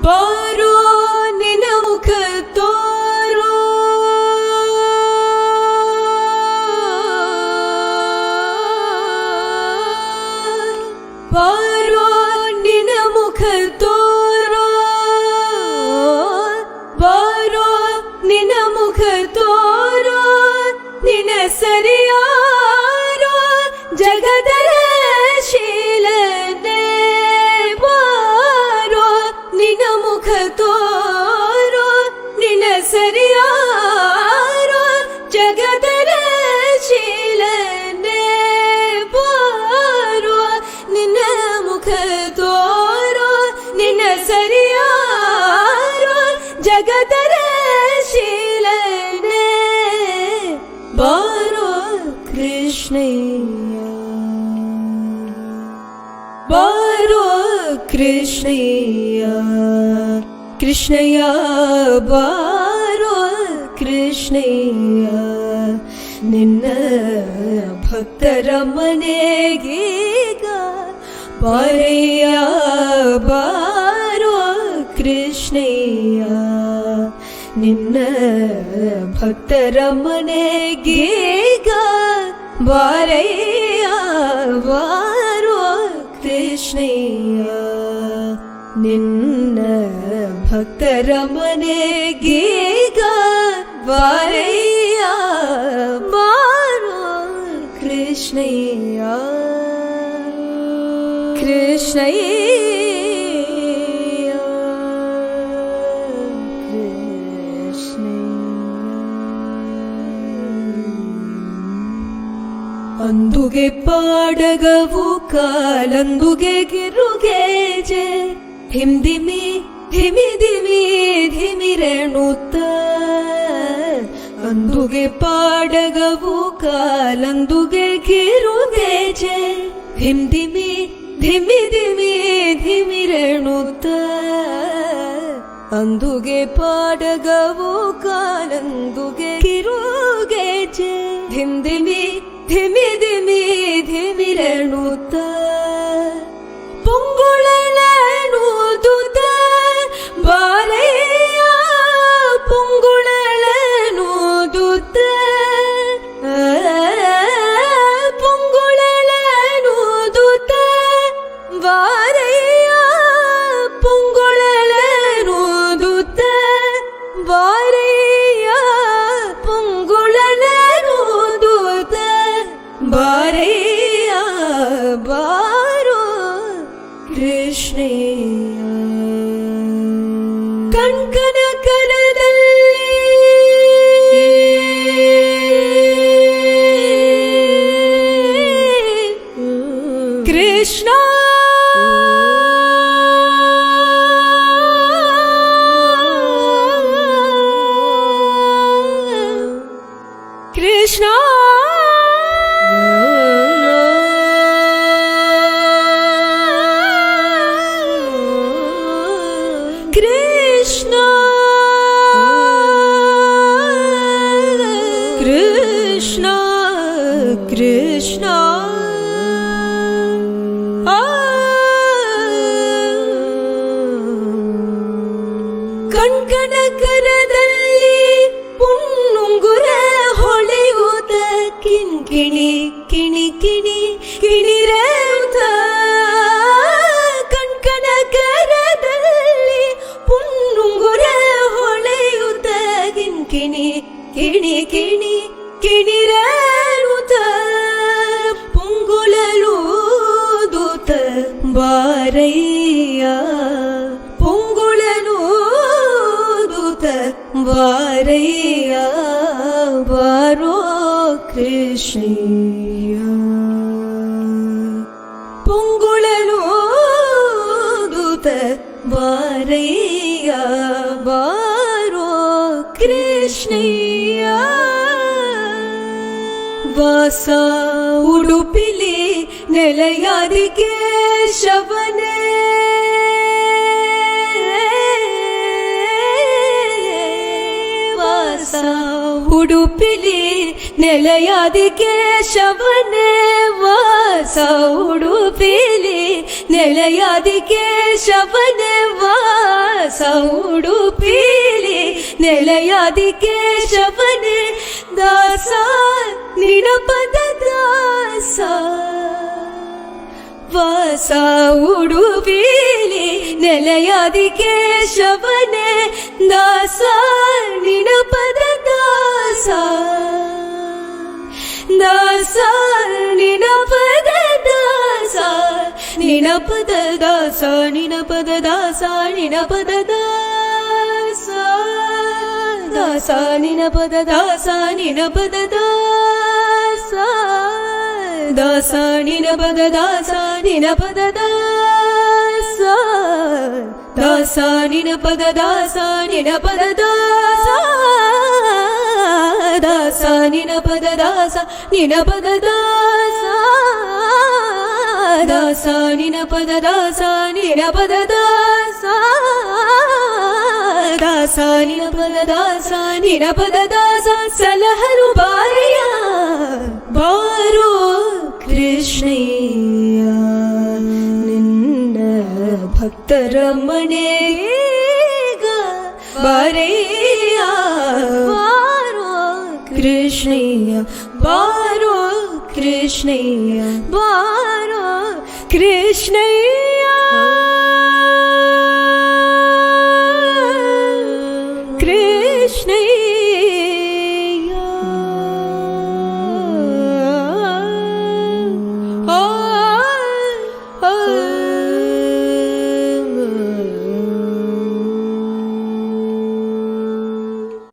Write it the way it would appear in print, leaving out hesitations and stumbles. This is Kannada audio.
ಬಾರೋ ನಿನ್ನ ಮುಖ ತೋರೋ, ಬಾರೋ ನಿನ್ನ ಮುಖ ತೋರೋ, ಬಾರೋ ನಿನ್ನ ಮುಖ ತೋರೋ, ನಿನ್ನ ಸರಿಯಾರೋ ಜಗದರ ಶೀಲನೆ. ಬಾರೋ ನಿನ್ನ ಮುಖ ತೋರೋ, ನಿನ್ನ ಸರಿಯಾರೋ ಜಗದರ ಶೀಲನೆ. ಬಾರೋ ನಿನ್ನ ಮುಖ ತೋರೋ, ನಿನ್ನ ಸರಿಯಾರೋ ಜಗದರ ಶೀಲನೆ. ಬಾರೋ ಕೃಷ್ಣಯ್ಯ, ಬಾರೋ ಕೃಷ್ಣಯ್ಯ, ಕೃಷ್ಣಯ್ಯ ಬಾರೋ ಕೃಷ್ಣಯ್ಯ. ನಿನ್ನ ಭಕ್ತರ ಮನೆಗೀಗ ಬಾರಯ್ಯ, ಬಾರೋ ಕೃಷ್ಣಯ್ಯ. ನಿನ್ನ ಭಕ್ತರ ಮನೆಗೀಗ ಬಾರಯ್ಯ, ಬಾರೋ ಕೃಷ್ಣಯ್ಯ. ನಿನ್ನ ಭಕ್ತರ ಮನೆಗೀಗ ಬಾರಯ್ಯ, ಬಾರೋ ಕೃಷ್ಣಯ್ಯ. ಕೃಷ್ಣಯ್ಯ ಅಂದುಗೆ ಪಾಡಗವು ಕಾಲಂದುಗೆ ಗಿರುಗೆಜೆ. ಧಿಮ್ದಿಮಿ ಧಿಮಿದಿಮಿ ಧಿಮಿರೆಣುತ್ತ. ಅಂದುಗೆ ಪಾಡಗವು ಕಾಲಂದುಗೆ ಗಿರುಗೆಜೆ. ಧಿಮ್ದಿಮಿ ಧಿಮಿದಿಮಿ ಧಿಮಿರೆಣುತ್ತ. ಅಂದುಗೆ ಪಾಡಗವು ಕಾಲಂದುಗೆ ಗಿರುಗೆಜೆ. ಧಿಮ್ದಿಮಿ ಧಿಮಿದಿಮಿ ಧಿಮಿರೆಣುತ್ತ. ಪುಂಗುಳಲನುದುತ ಬಾರಯ್ಯ, ಪುಂಗುಳಲನುದುತ. ಪುಂಗುಳಲನುದುತ ಬಾರಯ್ಯ, ಪುಂಗುಳಲನುದುತ ಬಾರಯ್ಯ, ಪುಂಗುಳಲನುದುತ ಬಾರಯ್ಯ, ಬಾರೋ ಕೃಷ್ಣಯ್ಯ. ಕಣ್ಕನ ಕರದಲ್ಲಿ ಕೃಷ್ಣ, ಕೃಷ್ಣ ಕೃಷ್ಣ ಕೃಷ್ಣ ಕೃಷ್ಣ. ಕಣ್ಕನ ಕರದಲ್ಲಿ ಪುಣ್ಣುಂಗುರ ಹೊಳೆಯುತ್ತ ಕಿಣಿ ಕಿಣಿ ಕಿಣಿ ಕಿಣಿರೇವುತ್ತ. ಕಣ್ಕನ ಕರದಲ್ಲಿ ಪುಣ್ಣುಂಗುರ ಹೊಳೆಯುತ್ತ ಕಿಣಿ ಕಿಣಿ ಕಿಣಿ ಕಿಣಿರೇವುತ್ತ. ಪುಂಗುಳಲೂದುತ ಬಾರಯ್ಯ, ಪುಂಗುಳಲೂದುತ ಬಾರಯ್ಯ, ಬಾರೋ ಕೃಷ್ಣಯ್ಯ. ಪುಂಗುಳಲೂದುತ ಬಾರಯ್ಯ, ಬಾರೋ ಕೃಷ್ಣಯ್ಯ. ವಾಸ ಉಡುಪಿಲಿ ನೆಲೆಯಾದಿ ಕೇಶವನೇ. ವಾಸ ಉಡುಪಿಲಿ ನೆಲೆಯಾದಿ ಕೇಶವನೇ ವಾಸ ಉಡುಪಿಲಿ ನೆಲೆಯಾದಿ ಕೇಶವನೇ ವಾಸ ಉಡುಪಿಲಿ ನೆಲೆಯಾದಿ ಕೇಶವನೇ ದಾಸ ನಿನಪದ ದಾಸ ವಾಸ ಉಡುಪಿಲಿ ನೆಲೆಯಾದಿ ಕೇಶವನೇ ದಾಸ ನಿನಪದ ದಾಸ ದಾಸ ನಿನಪದ ದಾಸ ನಿನಪದ ದಾಸ ನಿನಪದ ದಾಸ ನಿನಪದ ದಾಸ ದಾಸ ನಿನಪದ ದಾಸ ನಿನಪದ ದಾಸ ದಾಸ ನಿನಪದ ದಾಸ ನಿನಪದ ದಾಸ ದಾಸ ನಿನಪದ ದಾಸ ನಿನಪದ ದಾಸ ದಾಸ ನಿನಪದ ದಾಸ ನಿನಪದ ದಾಸ ದಾಸ ನಿನಪದ ದಾಸ ನಿನಪದ ದಾಸ ದಾಸ ನಿನಪದ ದಾಸ ನಿನಪದ ದಾಸ ಸಲಹರು ಬಾರಿಯ ಬಾರೋ ಕೃಷ್ಣಯ್ಯ ನಿನ್ನ ಭಕ್ತರ ಮನೆಗ ಬಾರೆಯ ಬಾರೋ ಕೃಷ್ಣಯ್ಯ ಬಾರೋ ಕೃಷ್ಣಯ್ಯ ಬಾರೋ ಕೃಷ್ಣಯ್ಯ